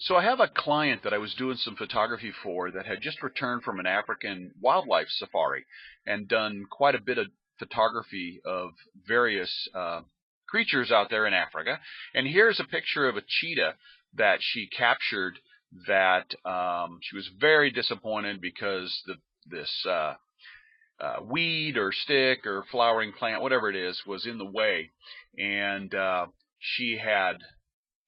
So I have a client that I was doing some photography for that had just returned from an African wildlife safari and done quite a bit of photography of various creatures out there in Africa. And here's a picture of a cheetah that she captured that she was very disappointed because this weed or stick or flowering plant, whatever it is, was in the way. And she had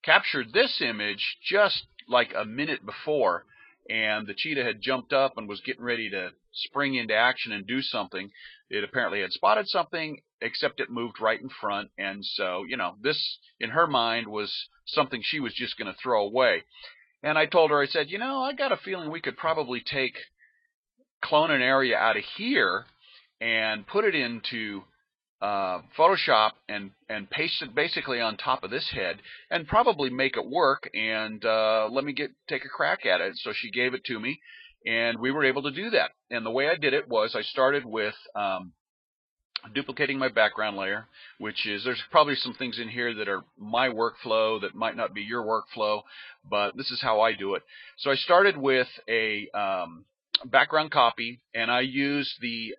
captured this image just like a minute before, and the cheetah had jumped up and was getting ready to spring into action and do something. It apparently had spotted something, except it moved right in front, and so, this, in her mind, was something she was just going to throw away. And I told her, I said, I got a feeling we could probably clone an area out of here and put it into Photoshop and paste it basically on top of this head and probably make it work, and let me take a crack at it. So she gave it to me, and we were able to do that. And the way I did it was I started with duplicating my background layer, which is, there's probably some things in here that are my workflow that might not be your workflow, but this is how I do it. So I started with a background copy, and I used the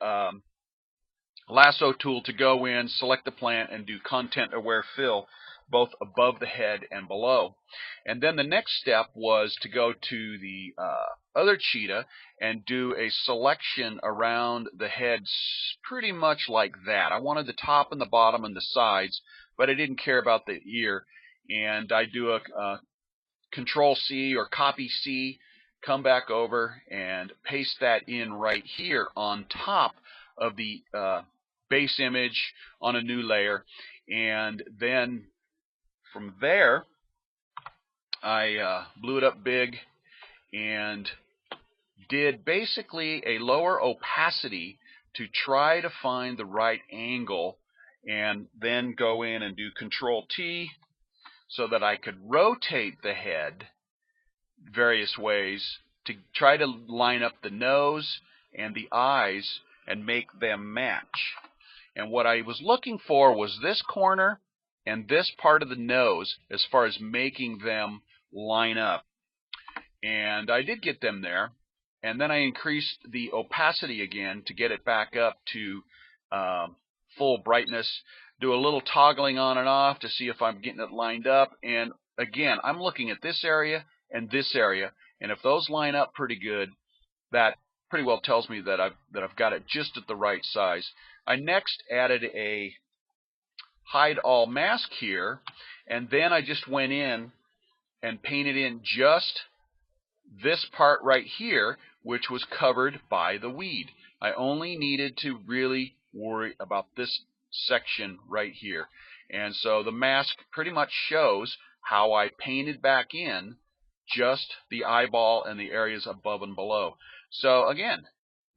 lasso tool to go in, select the plant, and do content aware fill both above the head and below. And then the next step was to go to the other cheetah and do a selection around the head pretty much like that. I wanted the top and the bottom and the sides, but I didn't care about the ear. And I do a Control C or Copy C, come back over and paste that in right here on top of the base image on a new layer. And then from there I blew it up big and did basically a lower opacity to try to find the right angle, and then go in and do Control T so that I could rotate the head various ways to try to line up the nose and the eyes and make them match. And what I was looking for was this corner and this part of the nose as far as making them line up. And I did get them there. And then I increased the opacity again to get it back up to full brightness. Do a little toggling on and off to see if I'm getting it lined up. And again, I'm looking at this area and this area. And if those line up pretty good, that pretty well tells me that I've got it just at the right size. I next added a hide all mask here, and then I just went in and painted in just this part right here, which was covered by the weed. I only needed to really worry about this section right here. And so the mask pretty much shows how I painted back in just the eyeball and the areas above and below. So again,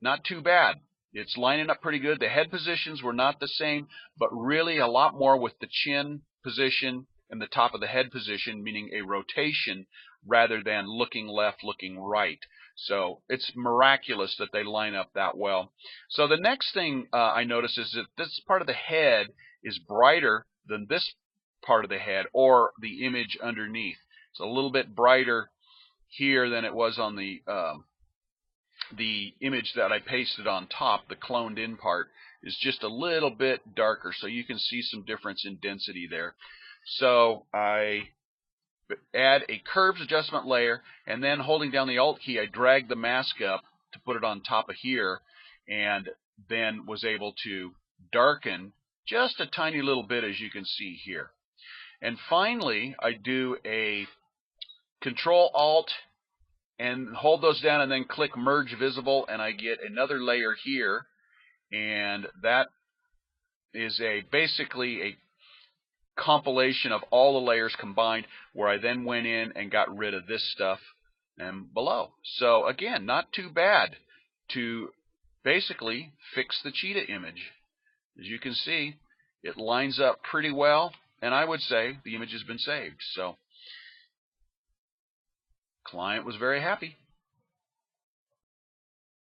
not too bad. It's lining up pretty good. The head positions were not the same, but really a lot more with the chin position and the top of the head position, meaning a rotation rather than looking left, looking right. So it's miraculous that they line up that well. So the next thing I notice is that this part of the head is brighter than this part of the head or the image underneath. It's a little bit brighter here than it was on the image that I pasted on top. The cloned in part is just a little bit darker, so you can see some difference in density there. So I add a curves adjustment layer, and then holding down the Alt key, I drag the mask up to put it on top of here, and then was able to darken just a tiny little bit, as you can see here. And finally, I do a Control Alt and hold those down and then click Merge Visible, and I get another layer here, and that is basically a compilation of all the layers combined, where I then went in and got rid of this stuff and below. So again, not too bad to basically fix the cheetah image. As you can see, it lines up pretty well, and I would say the image has been saved. So client was very happy.